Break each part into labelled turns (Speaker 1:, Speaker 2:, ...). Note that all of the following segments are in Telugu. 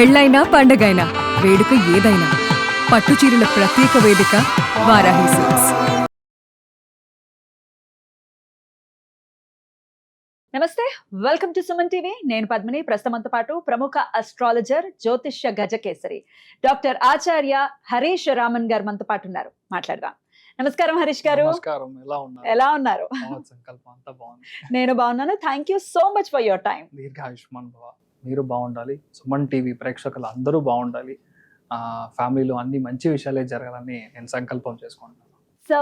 Speaker 1: పెళ్ళైనా పండగైనా వేడుక ఏదైనా పట్టు చీరల ప్రత్యేక వేదిక వారాహి సిల్క్స్.
Speaker 2: నమస్తే, వెల్కమ్ టు సుమన్ టీవీ. నేను పద్మిని. ప్రస్తుతంతో పాటు ప్రముఖ అస్ట్రాలజర్, జ్యోతిష్య గజకేసరి డాక్టర్ ఆచార్య హరీష్ రామన్ గారు మనతో పాటు ఉన్నారు. మాట్లాడదాం. నమస్కారం హరీష్ గారు.
Speaker 3: నమస్కారం.
Speaker 2: ఎలా ఉన్నారు?
Speaker 3: సంకల్పం అంతా బాగుంది.
Speaker 2: నేను బాగున్నాను. Thank you so much for your time.
Speaker 3: దీర్ఘాయుష్మాన్ భవ. మీరు బాగుండాలి, సుమన్ టీవీ ప్రేక్షకులు అందరూ బాగుండాలి, ఫ్యామిలీలో అన్ని మంచి విషయాలే జరగాలని నేను సంకల్పం చేసుకుంటున్నాను.
Speaker 2: సో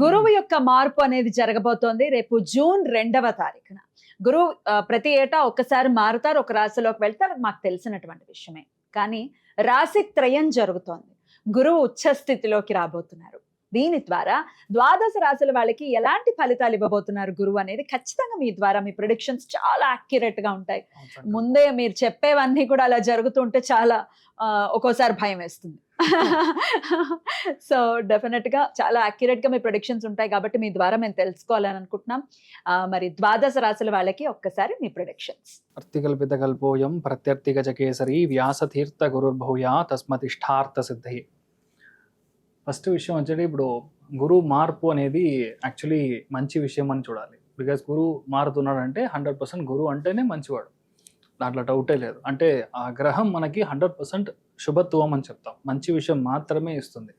Speaker 2: గురువు యొక్క మార్పు అనేది జరగబోతోంది రేపు జూన్ 2వ తారీఖున. గురువు ప్రతి ఏటా ఒక్కసారి మారుతారు, ఒక రాశిలోకి వెళ్తారు, మాకు తెలిసినటువంటి విషయమే. కానీ రాశి త్రయం జరుగుతోంది. గురువు ఉచ్చ స్థితిలోకి రాబోతున్నారు. దీని ద్వారా ద్వాదశ రాశుల వాళ్ళకి ఎలాంటి ఫలితాలు ఇవ్వబోతున్నారు గురువు అనేది ఖచ్చితంగా మీ ద్వారా మీ ప్రిడిక్షన్స్ చాలా యాక్యురేట్ గా ఉంటాయి. ముందే మీరు చెప్పేవన్నీ కూడా అలా జరుగుతుంటే చాలా ఒక్కోసారి భయం వేస్తుంది. సో డెఫినెట్ గా చాలా యాక్యురేట్ గా మీ ప్రొడిక్షన్స్ ఉంటాయి కాబట్టి మీ ద్వారా మేము తెలుసుకోవాలని అనుకుంటున్నాం. మరి ద్వాదశ రాశుల వాళ్ళకి ఒక్కసారి మీ ప్రొడిక్షన్స్.
Speaker 3: అర్థికల్పిత కల్పోయం ప్రత్యర్థి గజకేసరి వ్యాసతీర్థ గురుర్భూయా తస్మతిష్టార్థ సిద్ధి. ఫస్ట్ విషయం వచ్చేది, ఇప్పుడు గురువు మార్పు అనేది యాక్చువల్లీ మంచి విషయం అని చూడాలి. బికాస్ గురువు మారుతున్నాడంటే 100% గురువు అంటేనే మంచివాడు, దాంట్లో డౌటే లేదు. అంటే ఆ గ్రహం మనకి 100% శుభత్వం అని చెప్తాం. మంచి విషయం మాత్రమే ఇస్తుంది,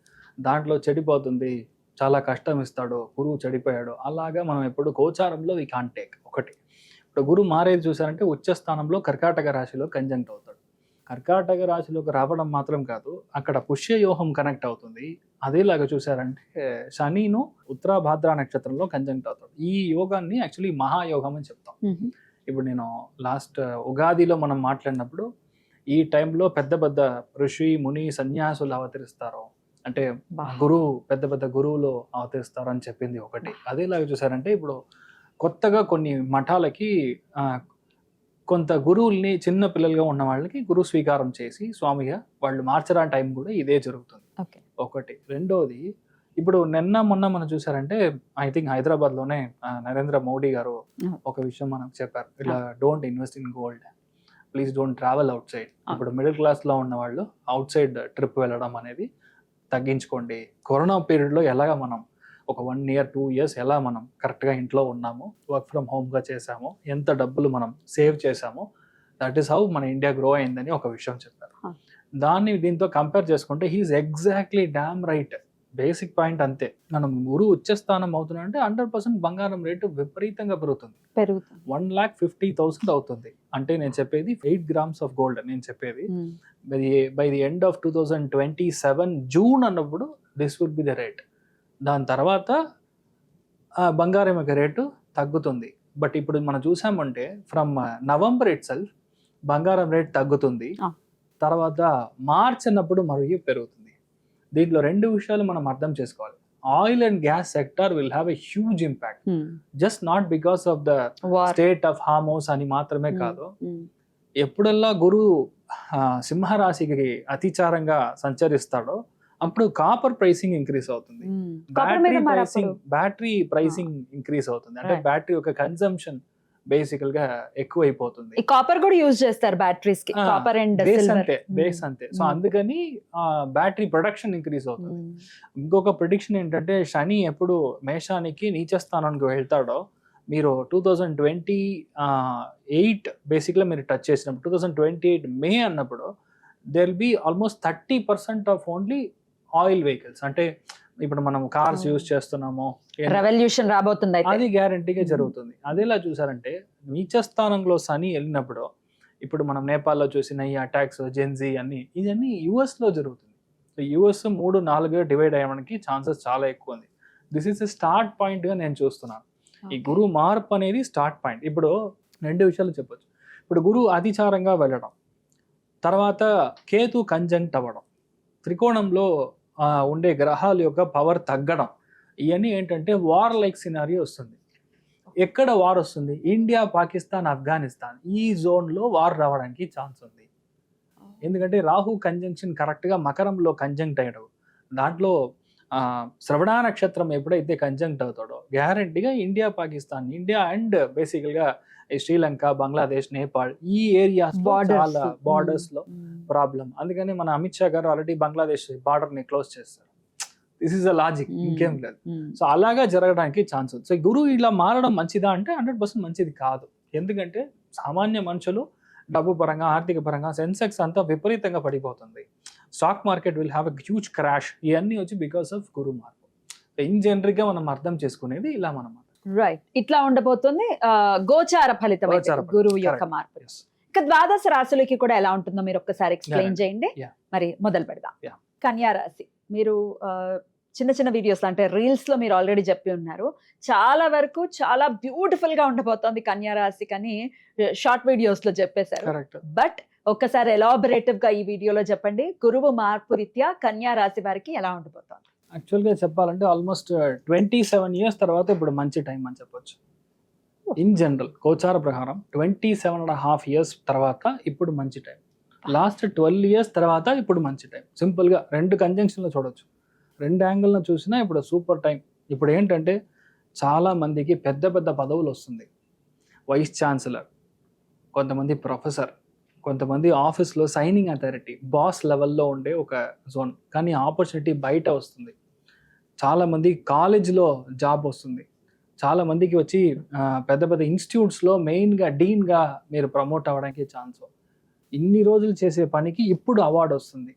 Speaker 3: దాంట్లో చెడిపోతుంది, చాలా కష్టం ఇస్తాడు, గురువు చెడిపోయాడు అలాగా మనం ఎప్పుడు గోచారంలో వీ కాంట్ టేక్. ఒకటి, ఇప్పుడు గురువు మారేది చూసారంటే ఉచ్చ స్థానంలో కర్కాటక రాశిలో కంజంక్ట్ అవుతాడు. కర్కాటక రాశిలోకి రావడం మాత్రం కాదు, అక్కడ పుష్యయోహం కనెక్ట్ అవుతుంది. అదేలాగా చూసారంటే శనిను ఉత్తరాభాద్ర నక్షత్రంలో కంజంక్ట్ అవుతాడు. ఈ యోగాన్ని యాక్చువల్లీ మహాయోగం అని చెప్తాం. ఇప్పుడు నేను లాస్ట్ ఉగాదిలో మనం మాట్లాడినప్పుడు ఈ టైంలో పెద్ద పెద్ద ఋషి ముని సన్యాసులు అవతరిస్తారు, అంటే గురువు పెద్ద పెద్ద గురువులు అవతరిస్తారు అని చెప్పింది ఒకటి. అదేలాగా చూసారంటే ఇప్పుడు కొత్తగా కొన్ని మఠాలకి కొంత గురువుల్ని చిన్న పిల్లలుగా ఉన్న వాళ్ళకి గురువు స్వీకారం చేసి స్వామిగా వాళ్ళు మార్చడానికి టైం కూడా ఇదే జరుగుతుంది. ఒకటి. రెండోది, ఇప్పుడు నిన్న మొన్న మనం చూసారంటే ఐ థింక్ హైదరాబాద్లోనే నరేంద్ర మోడీ గారు ఒక విషయం మనకు చెప్పారు, ఇలా don't invest in gold, please don't travel out side. ఇప్పుడు మిడిల్ క్లాస్లో ఉన్న వాళ్ళు అవుట్ సైడ్ ట్రిప్ వెళ్ళడం అనేది తగ్గించుకోండి. కరోనా పీరియడ్లో ఎలాగ మనం ఒక 1 year 2 years ఎలా మనం కరెక్ట్గా ఇంట్లో ఉన్నాము, వర్క్ ఫ్రమ్ హోమ్గా చేసాము, ఎంత డబ్బులు మనం సేవ్ చేసామో, దట్ ఈస్ హౌ మన ఇండియా గ్రో అయిందని ఒక విషయం చెప్పారు. దాన్ని దీంతో కంపేర్ చేసుకుంటే he is exactly damn right. Basic point అంతే. మనం గురువు ఉచ్చస్థానం అవుతున్నా అంటే 100% బంగారం రేటు విపరీతంగా పెరుగుతుంది. 1,50,000 అవుతుంది. అంటే నేను చెప్పేది 8 grams ఆఫ్ గోల్డ్. నేను చెప్పేది by the end of 2027 June అన్నప్పుడు this would be the rate. దాని తర్వాత బంగారం యొక్క రేటు తగ్గుతుంది. బట్ ఇప్పుడు మనం చూసామంటే ఫ్రమ్ నవంబర్ ఇట్ సెల్ఫ్ బంగారం రేట్ తగ్గుతుంది, తర్వాత మార్చ్ అన్నప్పుడు మరియు పెరుగుతుంది. దీంట్లో 2 విషయాలు మనం అర్థం చేసుకోవాలి. Oil and gas sector will have a huge impact, just not because of the state of Hormuz అని మాత్రమే కాదు. ఎప్పుడల్లా గురువు సింహరాశికి అతిచారంగా సంచరిస్తాడో అప్పుడు కాపర్ ప్రైసింగ్ ఇంక్రీజ్ అవుతుంది, బ్యాటరీ ప్రైసింగ్ ఇంక్రీజ్ అవుతుంది. అంటే బ్యాటరీ యొక్క కన్సంప్షన్ బేసికల్ గా ఎక్కువైపోతుంది.
Speaker 2: కాపర్ కూడా యూజ్ చేస్తారు బ్యాటరీస్ కి, కాపర్ అండ్
Speaker 3: బేస్ అంతే. సో అందుకని బ్యాటరీ ప్రొడక్షన్ ఇంక్రీజ్ అవుతుంది. ఇంకొక ప్రిడిక్షన్ ఏంటంటే, శని ఎప్పుడు మేషానికి నీచ స్థానానికి వెళ్తాడో, మీరు 2028 బేసిక్గా మీరు టచ్ చేసినప్పుడు 2028 మే అన్నప్పుడు there will be almost 30% of only oil vehicles. అంటే ఇప్పుడు మనం కార్స్ యూజ్ చేస్తున్నాము,
Speaker 2: రెవల్యూషన్ రాబోతుంది,
Speaker 3: అది గ్యారంటీగా జరుగుతుంది. అదేలా చూసారంటే నీచ స్థానంలో శని వెళ్ళినప్పుడు, ఇప్పుడు మనం నేపాల్లో చూసిన ఈ అటాక్స్, జెన్జీ అన్ని ఇవన్నీ యుఎస్లో జరుగుతుంది. సో యుఎస్ 3-4గా డివైడ్ అయ్యడానికి ఛాన్సెస్ చాలా ఎక్కువ ఉంది. దిస్ ఈస్ ఎ స్టార్ట్ పాయింట్గా నేను చూస్తున్నాను. ఈ గురువు మార్పు అనేది స్టార్ట్ పాయింట్. ఇప్పుడు 2 విషయాలు చెప్పొచ్చు. ఇప్పుడు గురువు అతిచారంగా వెళ్ళడం, తర్వాత కేతు కంజంక్ట్ అవ్వడం, త్రికోణంలో ఉండే గ్రహాల యొక్క పవర్ తగ్గడం, ఇవన్నీ ఏంటంటే వార్ లైక్ సినారియో వస్తుంది. ఎక్కడ వార్ వస్తుంది? ఇండియా, పాకిస్తాన్, ఆఫ్ఘనిస్తాన్ ఈ జోన్లో వార్ రావడానికి ఛాన్స్ ఉంది. ఎందుకంటే రాహు కంజంక్షన్ కరెక్ట్గా మకరంలో కంజంక్ట్ అయ్యడం, దాంట్లో శ్రవణ నక్షత్రం ఎప్పుడైతే కంజంక్ట్ అవుతాడో గ్యారంటీగా ఇండియా పాకిస్తాన్, ఇండియా అండ్ బేసికల్గా శ్రీలంక, బంగ్లాదేశ్, నేపాల్ ఈ ఏరియాస్ చాలా బార్డర్స్ లో ప్రాబ్లం. అందుకని మన అమిత్ షా గారు ఆల్రెడీ బంగ్లాదేశ్ బార్డర్ ని క్లోజ్ చేస్తారు. దిస్ ఈస్ అ లాజిక్, ఇంకేం లేదు. సో అలాగా జరగడానికి ఛాన్స్ ఉంది. సో గురువు ఇలా మారడం మంచిదా అంటే 100% మంచిది కాదు. ఎందుకంటే సామాన్య మనుషులు డబ్బు పరంగా, ఆర్థిక పరంగా సెన్సెక్స్ అంతా విపరీతంగా పడిపోతుంది. Stock market will have a huge crash. ఇవన్నీ వచ్చి బికాస్ ఆఫ్ గురు మార్పు. ఇన్ జనరల్ గా మనం అర్థం చేసుకునేది ఇలా మనం.
Speaker 2: రైట్, ఇట్లా ఉండబోతుంది గోచార ఫలితం అయితే గురువు యొక్క మార్పు. ఇక ద్వాదశ రాశులకి కూడా ఎలా ఉంటుందో మీరు ఒక్కసారి ఎక్స్ప్లెయిన్ చేయండి. మరి మొదలు పెడదాం. కన్యా రాశి, మీరు చిన్న చిన్న వీడియోస్ అంటే రీల్స్ లో మీరు ఆల్రెడీ చెప్పి ఉన్నారు, చాలా వరకు చాలా బ్యూటిఫుల్ గా ఉండబోతోంది కన్యా రాశి అని షార్ట్ వీడియోస్ లో చెప్పేశారు. బట్ ఒక్కసారి ఎలాబరేటివ్ గా ఈ వీడియోలో చెప్పండి, గురువు మార్పు రీత్యా కన్యా రాశి వారికి ఎలా ఉండబోతోంది?
Speaker 3: యాక్చువల్గా చెప్పాలంటే ఆల్మోస్ట్ 27 years తర్వాత ఇప్పుడు మంచి టైం అని చెప్పొచ్చు. ఇన్ జనరల్ గోచార ప్రకారం 27.5 years తర్వాత ఇప్పుడు మంచి టైం. లాస్ట్ 12 years తర్వాత ఇప్పుడు మంచి టైం. సింపుల్గా 2 కంజంక్షన్లో చూడొచ్చు, 2 యాంగిల్లో చూసినా ఇప్పుడు సూపర్ టైం. ఇప్పుడు ఏంటంటే చాలా మందికి పెద్ద పెద్ద పదవులు వస్తుంది. వైస్ ఛాన్సలర్, కొంతమంది ప్రొఫెసర్, కొంతమంది ఆఫీస్లో సైనింగ్ అథారిటీ, బాస్ లెవెల్లో ఉండే ఒక జోన్. కానీ ఆపర్చునిటీ బయట వస్తుంది. చాలామంది కాలేజ్లో జాబ్ వస్తుంది. చాలామందికి వచ్చి పెద్ద పెద్ద ఇన్స్టిట్యూట్స్లో మెయిన్గా డీన్గా మీరు ప్రమోట్ అవ్వడానికి ఛాన్స్. ఇన్ని రోజులు చేసే పనికి ఇప్పుడు అవార్డు వస్తుంది.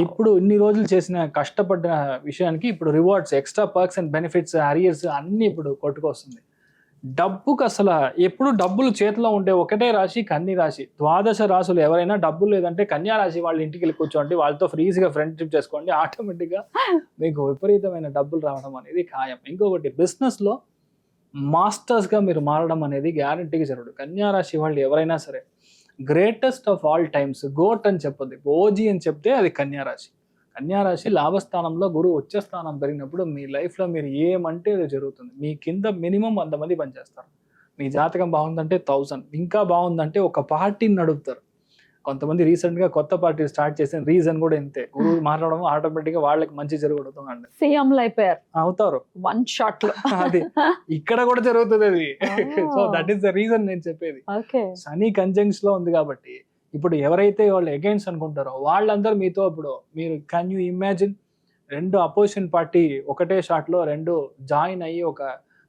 Speaker 3: ఇప్పుడు ఇన్ని రోజులు చేసిన కష్టపడ్డ విషయానికి ఇప్పుడు rewards, extra perks and benefits, arrears అన్నీ ఇప్పుడు కొట్టుకొస్తుంది. డబ్బుకు అసలు ఎప్పుడు డబ్బులు చేతిలో ఉండే ఒకటే రాశి కన్యా రాశి. ద్వాదశ రాశులు ఎవరైనా డబ్బులు లేదంటే కన్యా రాశి వాళ్ళ ఇంటికి వెళ్ళి కూర్చోండి, వాళ్ళతో ఫ్రీగా ఫ్రెండ్షిప్ చేసుకోండి, ఆటోమేటిక్గా మీకు విపరీతమైన డబ్బులు రావడం అనేది ఖాయం. ఇంకొకటి బిజినెస్లో మాస్టర్స్గా మీరు మారడం అనేది గ్యారంటీగా జరగదు. కన్యా రాశి వాళ్ళు ఎవరైనా సరే greatest of all times, goat అని చెప్పొద్దు, ఓజీ అని చెప్తే అది కన్యా రాశి. కన్యా రాశి లాభస్థానంలో గురువు ఉచ్చ స్థానం పెరిగినప్పుడు మీ లైఫ్లో మీరు ఏమంటే అది జరుగుతుంది. మీ కింద మినిమం 100 మంది పనిచేస్తారు. మీ జాతకం బాగుందంటే 1000, ఇంకా బాగుందంటే ఒక పార్టీని నడుపుతారు. కొంతమంది రీసెంట్గా కొత్త పార్టీ స్టార్ట్ చేసిన రీజన్ కూడా ఇంతే, గురువు మాట్లాడడం ఆటోమేటిక్గా వాళ్ళకి మంచి జరుగుతుంది అండి,
Speaker 2: సీఎంలు అయిపోయారు,
Speaker 3: అవుతారు
Speaker 2: 1 shot లో.
Speaker 3: అది ఇక్కడ కూడా జరుగుతుంది అది. So that is the reason నేను చెప్పేది. శని కంజంక్షన్ లో ఉంది కాబట్టి ఇప్పుడు ఎవరైతే వాళ్ళు అగైన్స్ అనుకుంటారో వాళ్ళందరూ మీతో ఇప్పుడు మీరు can you imagine 2 opposition party ఒకటే షాట్ లో 2 జాయిన్ అయ్యి ఒక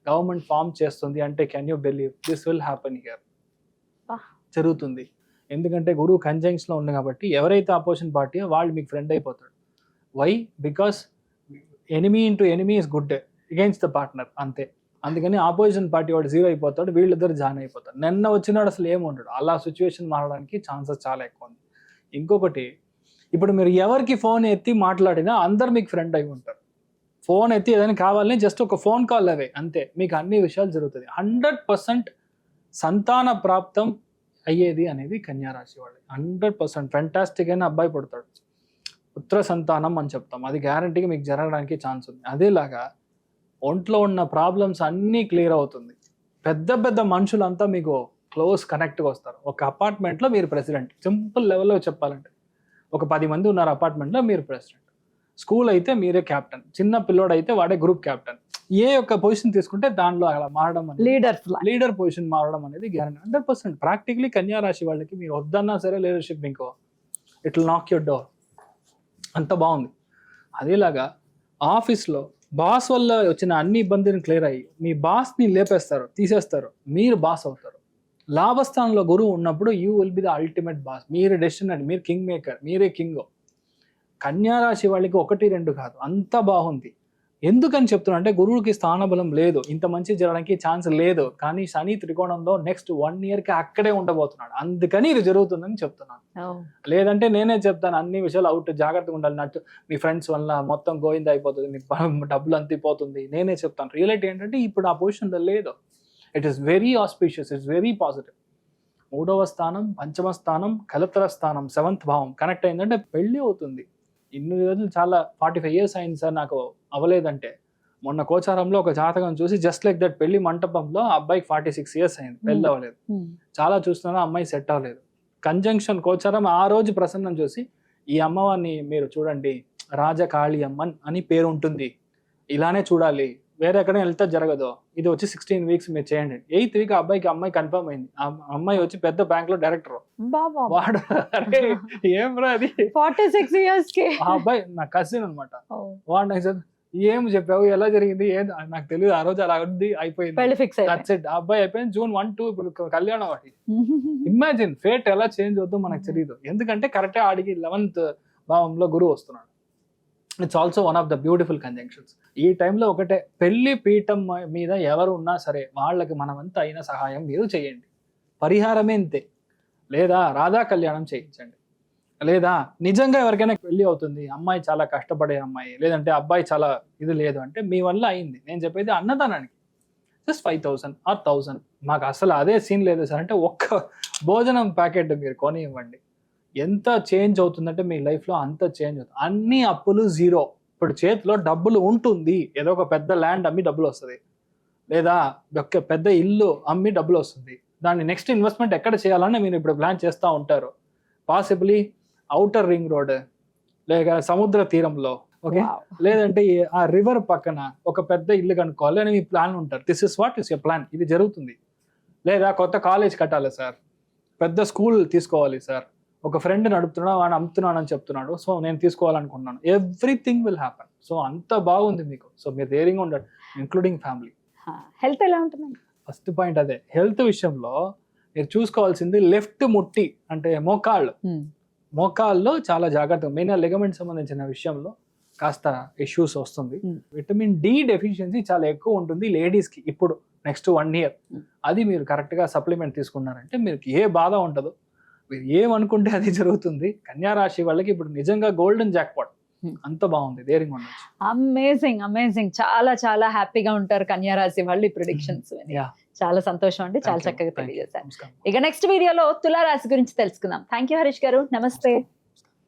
Speaker 3: గవర్నమెంట్ ఫామ్ చేస్తుంది అంటే can you believe this will happen here? జరుగుతుంది. ఎందుకంటే గురువు కంజంక్షన్ లో ఉంది కాబట్టి ఎవరైతే అపోజిషన్ పార్టీ వాళ్ళు మీకు ఫ్రెండ్ అయిపోతాడు. Why? Because enemy into enemy is good against the partner, అంతే. అందుకని ఆపోజిషన్ పార్టీ వాడు 0 అయిపోతాడు, వీళ్ళిద్దరు జాయిన్ అయిపోతారు. నిన్న వచ్చినాడు అసలు ఏమి ఉండడు. అలా సిచ్యువేషన్ మారడానికి ఛాన్సెస్ చాలా ఎక్కువ ఉంది. ఇంకొకటి, ఇప్పుడు మీరు ఎవరికి ఫోన్ ఎత్తి మాట్లాడినా అందరు మీకు ఫ్రెండ్ అయి ఉంటారు. ఫోన్ ఎత్తి ఏదైనా కావాలని జస్ట్ ఒక ఫోన్ కాల్ అవే, అంతే, మీకు అన్ని విషయాలు జరుగుతుంది. 100% సంతాన ప్రాప్తం అయ్యేది అనేది కన్యా రాశి వాళ్ళు. 100% ఫెంటాస్టిక్ అయిన అబ్బాయి పుడతాడు, పుత్ర సంతానం అని చెప్తాం. అది గ్యారంటీగా మీకు జరగడానికి ఛాన్స్ ఉంది. అదేలాగా ఒంట్లో ఉన్న ప్రాబ్లమ్స్ అన్నీ క్లియర్ అవుతుంది. పెద్ద పెద్ద మనుషులంతా మీకు క్లోజ్ కనెక్ట్గా వస్తారు. ఒక అపార్ట్మెంట్లో మీరు ప్రెసిడెంట్, సింపుల్ లెవెల్లో చెప్పాలంటే ఒక 10 మంది ఉన్నారు అపార్ట్మెంట్లో, మీరు ప్రెసిడెంట్. స్కూల్ అయితే మీరే క్యాప్టెన్, చిన్న పిల్లోడు అయితే వాడే గ్రూప్ క్యాప్టెన్. ఏ యొక్క పొజిషన్ తీసుకుంటే దానిలో అలా మారడం అనేది లీడర్ పొజిషన్ మారడం అనేది గ్యారెంటీ. 100% ప్రాక్టికలీ కన్యా రాశి వాళ్ళకి మీరు వద్దన్నా సరే లీడర్షిప్ మీకు ఇట్ విల్ నాక్ యువర్ డోర్. అంత బాగుంది. అదేలాగా ఆఫీస్లో బాస్ వల్ల వచ్చిన అన్ని ఇబ్బందులను క్లియర్ అయ్యి మీ బాస్ని లేపేస్తారు, తీసేస్తారు, మీరు బాస్ అవుతారు. లాభస్థానంలో గురువు ఉన్నప్పుడు you will be the ultimate boss. మీరు డెసిషన్ అండి, మీరు కింగ్ మేకర్, మీరే కింగ్. కన్యా రాశి వాళ్ళకి 1, 2 కాదు, అంత బాగుంది. ఎందుకని చెప్తున్నా అంటే గురువుకి స్థానబలం లేదు, ఇంత మంచి జరగడానికి ఛాన్స్ లేదు. కానీ శని త్రికోణంలో నెక్స్ట్ 1 yearకి అక్కడే ఉండబోతున్నాడు, అందుకని ఇది జరుగుతుందని చెప్తున్నాను. లేదంటే నేనే చెప్తాను అన్ని విషయాలు అవుట్, జాగ్రత్తగా ఉండాలి, నట్టు మీ ఫ్రెండ్స్ వల్ల మొత్తం గోయింద అయిపోతుంది, మీకు డబ్బులు అంతిపోతుంది, నేనే చెప్తాను. రియాలిటీ ఏంటంటే ఇప్పుడు ఆ పొజిషన్లో లేదు. It is very auspicious, it's very positive. 3వ స్థానం, 5వ స్థానం, కలత్ర స్థానం, 7th భావం కనెక్ట్ అయిందంటే పెళ్ళి అవుతుంది. ఇన్ని రోజులు చాలా 45 years అయింది సార్ నాకు అవ్వలేదంటే, మొన్న కోచారంలో ఒక జాతకం చూసి జస్ట్ లైక్ దట్ పెళ్లి మంటపంలో అబ్బాయికి 46 years అయింది, పెళ్ళి అవ్వలేదు. చాలా చూస్తున్నా అమ్మాయి సెట్ అవ్వలేదు. కంజంక్షన్ కోచారం ఆ రోజు ప్రసన్నం చూసి ఈ అమ్మవారిని మీరు చూడండి రాజకాళియమ్మన్ అని పేరు ఉంటుంది. ఇలానే చూడాలి, వేరే ఎక్కడ వెళ్తే జరగదు. ఇది వచ్చి 16 weeks మీరు చేయండి. 8th week అమ్మాయి కన్ఫర్మ్ అయింది. ఆ అమ్మాయి వచ్చి పెద్ద బ్యాంక్ లో డైరెక్టర్.
Speaker 2: బాబా
Speaker 3: వాడు అరే ఏం రా అది,
Speaker 2: 46 years కి
Speaker 3: ఆ అబ్బాయి నా కజిన్ అనమాట. వాడు నాకు సార్ ఏం చెప్పావు, ఎలా జరిగింది, ఏం నాకు తెలియదు. ఆ రోజు అలా ఉంది, అయిపోయింది,
Speaker 2: పెళ్లి ఫిక్స్
Speaker 3: That's it. ఆ అబ్బాయి అయిపోయింది. June 1, 2 ఇప్పుడు కళ్యాణం. వాటి ఇమాజిన్ ఫేట్ ఎలా చేంజ్ అవుతుందో మనకు తెలియదు. ఎందుకంటే కరెక్టే ఆడికి 11th భావంలో గురువు వస్తున్నాడు. It's also one of the beautiful conjunctions. ఈ టైంలో ఒకటే, పెళ్లి పీఠం మీద ఎవరు ఉన్నా సరే వాళ్ళకి మనమంతా అయిన సహాయం మీరు చేయండి. పరిహారమే ఇంతే. లేదా రాధా కళ్యాణం చేయించండి. లేదా నిజంగా ఎవరికైనా పెళ్లి అవుతుంది, అమ్మాయి చాలా కష్టపడే అమ్మాయి, లేదంటే అబ్బాయి చాలా ఇది లేదు అంటే మీ వల్ల అయింది, నేను చెప్పేది అన్నదానానికి జస్ట్ 5,000 or 1,000. మాకు అసలు అదే సీన్ లేదు సార్ అంటే ఒక్క భోజనం ప్యాకెట్ మీరు కొని ఇవ్వండి. ఎంత చేంజ్ అవుతుందంటే మీ లైఫ్లో అంత చేంజ్ అవుతుంది. అన్ని అప్పులు జీరో. ఇప్పుడు చేతిలో డబ్బులు ఉంటుంది, ఏదో ఒక పెద్ద ల్యాండ్ అమ్మి డబ్బులు వస్తుంది, లేదా ఒక పెద్ద ఇల్లు అమ్మి డబ్బులు వస్తుంది. దాన్ని నెక్స్ట్ ఇన్వెస్ట్మెంట్ ఎక్కడ చేయాలని మీరు ఇప్పుడు ప్లాన్ చేస్తూ ఉంటారు. పాసిబిలీ ఔటర్ రింగ్ రోడ్, లేక సముద్ర తీరంలో, ఓకే, లేదంటే ఆ రివర్ పక్కన ఒక పెద్ద ఇల్లు కనుక్కోవాలి అని మీ ప్లాన్ ఉంటారు. This is what is your plan. ఇది జరుగుతుంది. లేదా కొత్త కాలేజ్ కట్టాలి సార్, పెద్ద స్కూల్ తీసుకోవాలి సార్, ఒక ఫ్రెండ్ నడుపుతున్నాడు, వాడు అమ్ముతున్నాడు అని చెప్తున్నాడు, సో నేను తీసుకోవాలనుకుంటున్నాను. Everything will happen. సో అంత బాగుంది మీకు. సో మీరు ధైర్యంగా ఉండండి, ఇంక్లూడింగ్ ఫ్యామిలీ.
Speaker 2: హెల్త్ ఎలా ఉంటుంది?
Speaker 3: ఫస్ట్ పాయింట్ అదే. హెల్త్ విషయంలో మీరు చూసుకోవాల్సింది లెఫ్ట్ ముట్టి అంటే మోకాల్లో చాలా జాగ్రత్తగా, మెయిన్ లిగమెంట్ సంబంధించిన విషయంలో కాస్త ఇష్యూస్ వస్తుంది. విటమిన్ డి డెఫిషియన్సీ చాలా ఎక్కువ ఉంటుంది లేడీస్కి ఇప్పుడు నెక్స్ట్ 1 year. అది మీరు కరెక్ట్గా సప్లిమెంట్ తీసుకున్నారంటే మీకు ఏ బాధ ఉండదు. మీరు ఏమనుకుంటే అది జరుగుతుంది. కన్యా రాశి వాళ్ళకి ఇప్పుడు నిజంగా గోల్డెన్ జాక్పాట్. అంత బాగుంది, ధైర్యంగా ఉండొచ్చు.
Speaker 2: అమేజింగ్. చాలా చాలా హ్యాపీగా ఉంటారు కన్యా రాశి వాళ్ళు ఈ ప్రిడిక్షన్స్. చాలా సంతోషం అండి, చాలా చక్కగా తెలియజేశారు. ఇక నెక్స్ట్ వీడియోలో తులా రాశి గురించి తెలుసుకుందాం. థ్యాంక్ యూ హరీష్ గారు, నమస్తే.